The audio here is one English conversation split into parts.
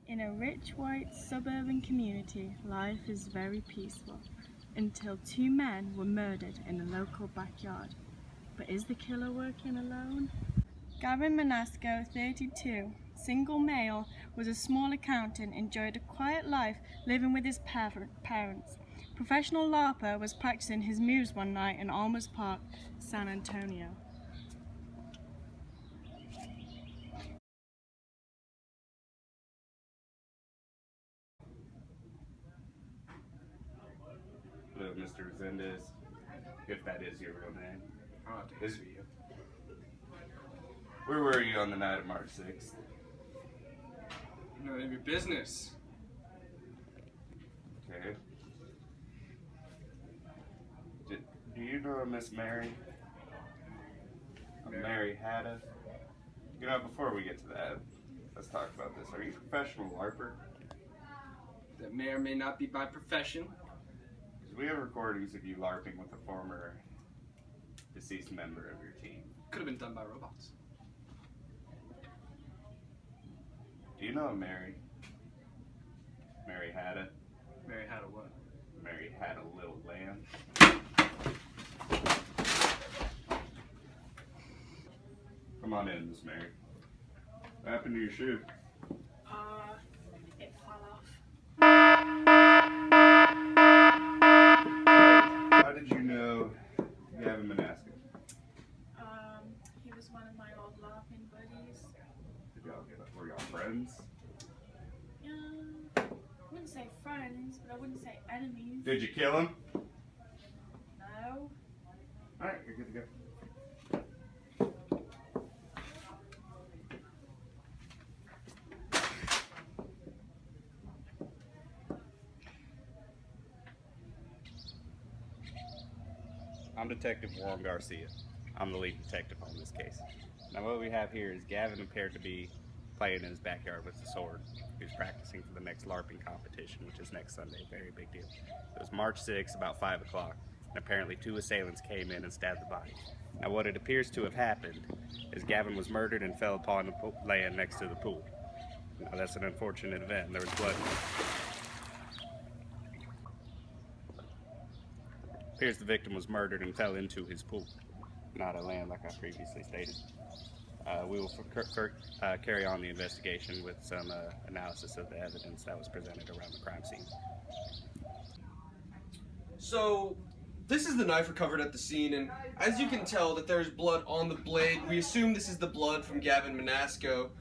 In a rich white suburban community, life is very peaceful until two men were murdered in the local backyard. But is the killer working alone? Gavin Manasco, 32, single male, was a small accountant, enjoyed a quiet life living with his parents. Professional LARPer was practicing his moves one night in Almas Park, San Antonio. Hello, Mr. Resendez, if that is your real name. Oh, it is you. Where were you on the night of March 6th? None of your business. Okay. Do you know a Miss Mary? Mary Hadda? You know, before we get to that, let's talk about this. Are you a professional LARPer? That may or may not be by profession. Because we have recordings of you LARPing with a former deceased member of your team. Could have been done by robots. Do you know a Mary? Mary Hadda? Mary had a what? Mary had a little lamb. Come on in, Miss Mary. What happened to your shoe? It fell off. How did you know Gavin Manasco? He was one of my old LARPing buddies. Did y'all get up? Were y'all friends? I wouldn't say friends, but I wouldn't say enemies. Did you kill him? No. Alright, you're good to go. I'm Detective Warren Garcia. I'm the lead detective on this case. Now what we have here is Gavin appeared to be playing in his backyard with a sword. He was practicing for the next LARPing competition, which is next Sunday. Very big deal. It was March 6th, about 5 o'clock, and apparently two assailants came in and stabbed the body. Now what it appears to have happened is Gavin was murdered and fell upon the land next to the pool. Now that's an unfortunate event. There was blood. Appears the victim was murdered and fell into his pool, not a land like I previously stated. We will carry on the investigation with some analysis of the evidence that was presented around the crime scene. So, this is the knife recovered at the scene, and as you can tell that there's blood on the blade. We assume this is the blood from Gavin Manasco.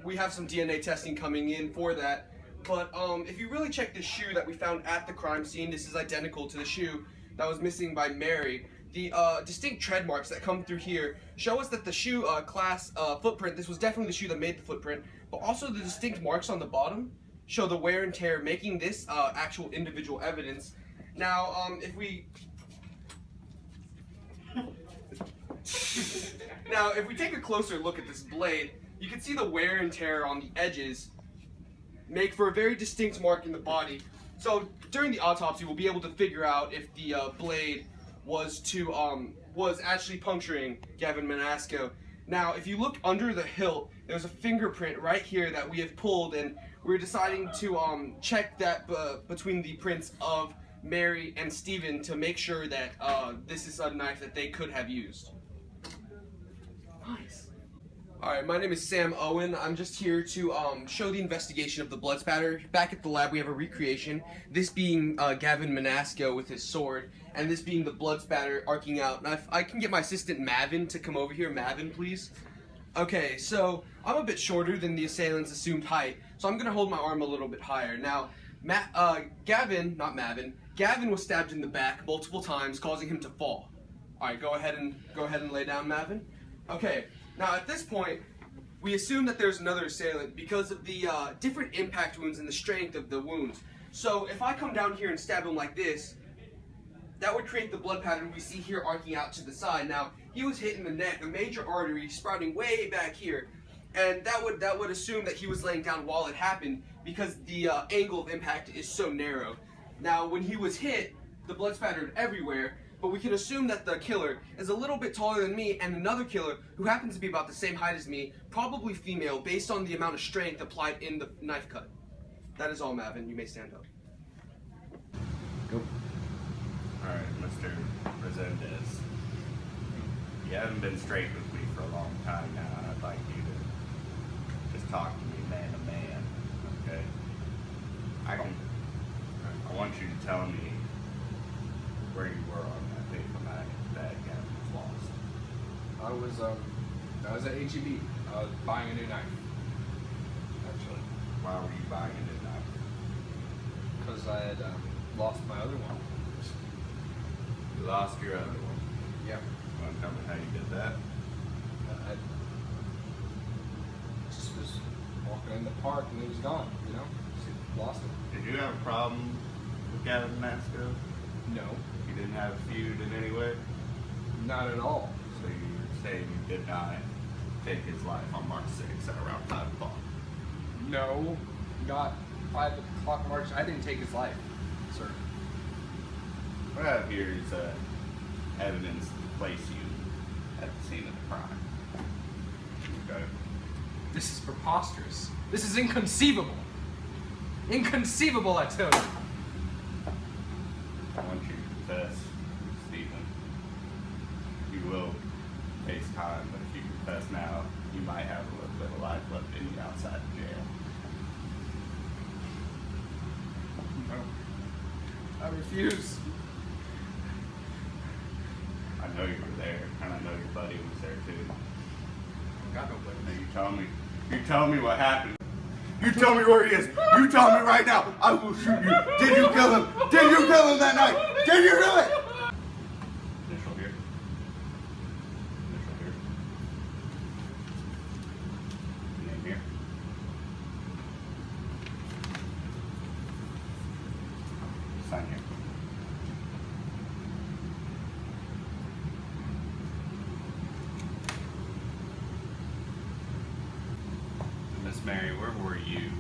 We have some DNA testing coming in for that, but if you really check the shoe that we found at the crime scene, this is identical to the shoe that was missing by Mary. The distinct tread marks that come through here show us that the shoe class footprint, this was definitely the shoe that made the footprint, but also the distinct marks on the bottom show the wear and tear, making this actual individual evidence. Now, if we take a closer look at this blade, you can see the wear and tear on the edges make for a very distinct mark in the body. So during the autopsy, we'll be able to figure out if the blade was actually puncturing Gavin Manasco. Now, if you look under the hilt, there's a fingerprint right here that we have pulled, and we're deciding to check that between the prints of Mary and Stephen to make sure that this is a knife that they could have used. Nice. Alright, my name is Sam Owen. I'm just here to show the investigation of the blood spatter. Back at the lab we have a recreation, this being Gavin Manasco with his sword, and this being the blood spatter arcing out. Now if I can get my assistant Mavin to come over here. Mavin, please. Okay, so I'm a bit shorter than the assailant's assumed height, so I'm going to hold my arm a little bit higher. Now, Gavin was stabbed in the back multiple times, causing him to fall. Alright, go ahead and lay down, Mavin. Okay. Now, at this point, we assume that there's another assailant because of the different impact wounds and the strength of the wounds. So, if I come down here and stab him like this, that would create the blood pattern we see here arcing out to the side. Now, he was hit in the neck, a major artery sprouting way back here, and that would assume that he was laying down while it happened because the angle of impact is so narrow. Now, when he was hit, the blood spattered everywhere, but we can assume that the killer is a little bit taller than me and another killer who happens to be about the same height as me, probably female, based on the amount of strength applied in the knife cut. That is all, Mavin. You may stand up. Go. Alright, Mr. Resendez. You haven't been straight with me for a long time now, and I'd like you to just talk to me man to man, okay? I want you to tell me where you were on that fateful night that Gavin was lost. I was at HEB. I was buying a new knife. Actually, Why were you buying a new knife? because I had lost my other one. You lost your other one. Yeah. You want to tell me how you did that? I just was walking in the park and it was gone. You know, just lost it. Did you have a problem with Gavin Manasco? No, You didn't have a feud in any way? not at all. So you're saying you did not take his life on March 6th at around 5 o'clock? No, not 5 o'clock March. I didn't take his life, sir. What I have here is evidence to place you at the scene of the crime. Okay. This is preposterous. This is inconceivable. Inconceivable, I tell you. I want you to confess, Stephen. You will face time, but if you confess now, you might have a little bit of life left in you outside the jail. No. I refuse. I know you were there, and I know your buddy was there too. Got no buddy. Now you tell me what happened. You tell me where he is. You tell me right now. I will shoot you. Did you kill him? Did you kill him that night? Did you do it? Initial here. Initial here. Name here. Sign here. Miss Mary, where were you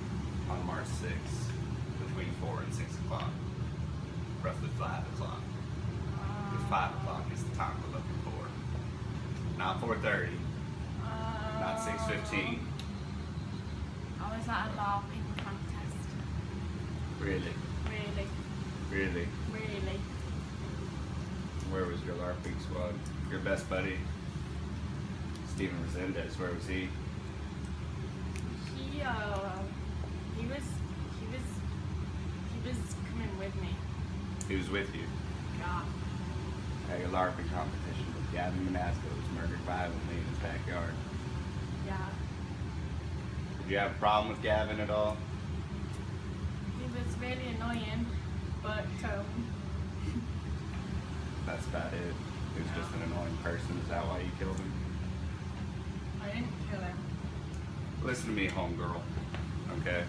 on March 6th between 4 and 6 o'clock? Roughly 5 o'clock. Because 5 o'clock is the time we're looking for. Not 4:30, not 6:15. I was at a LARPing contest. Really? Really, Really? really. Where was your LARPing squad? Your best buddy? Steven Resendez, where was he? He was coming with me. He was with you. Yeah. At your LARPing competition with Gavin Manasco, who was murdered violently in his backyard. Yeah. Did you have a problem with Gavin at all? He was really annoying, but That's about it. He was just an annoying person. Is that why you killed him? I didn't kill him. Listen to me, homegirl. Okay?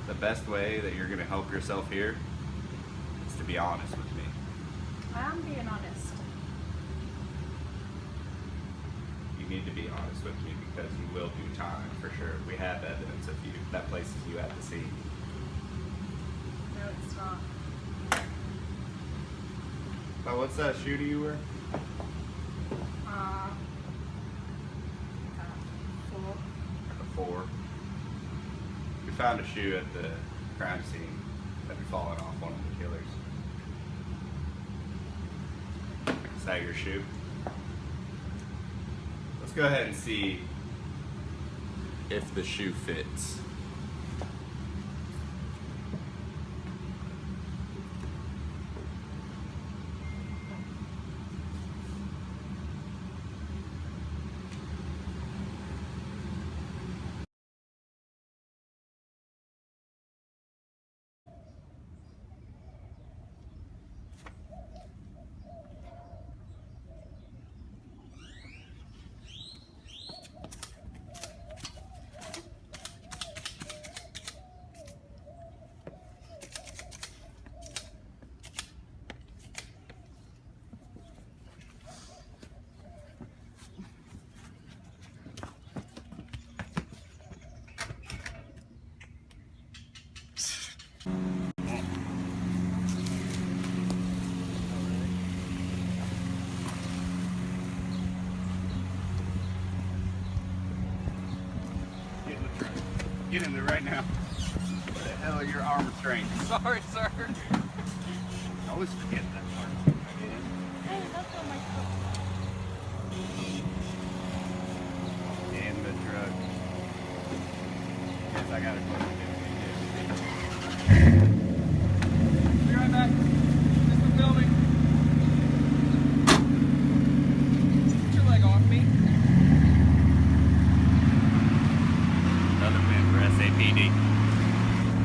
The best way that you're gonna help yourself here is to be honest with me. I am being honest. You need to be honest with me because you will do time for sure. We have evidence of you. That places you at the scene. No, it's not. Oh, what's that shooter you were? 4. A 4. We found a shoe at the crime scene that had fallen off one of the killers. Is that your shoe? Let's go ahead and see if the shoe fits. Get in there right now. Where the hell are your arm restraints? Sorry, sir. I always forget that part. Hey, that's on my coat. And the drug. Guess I gotta close it.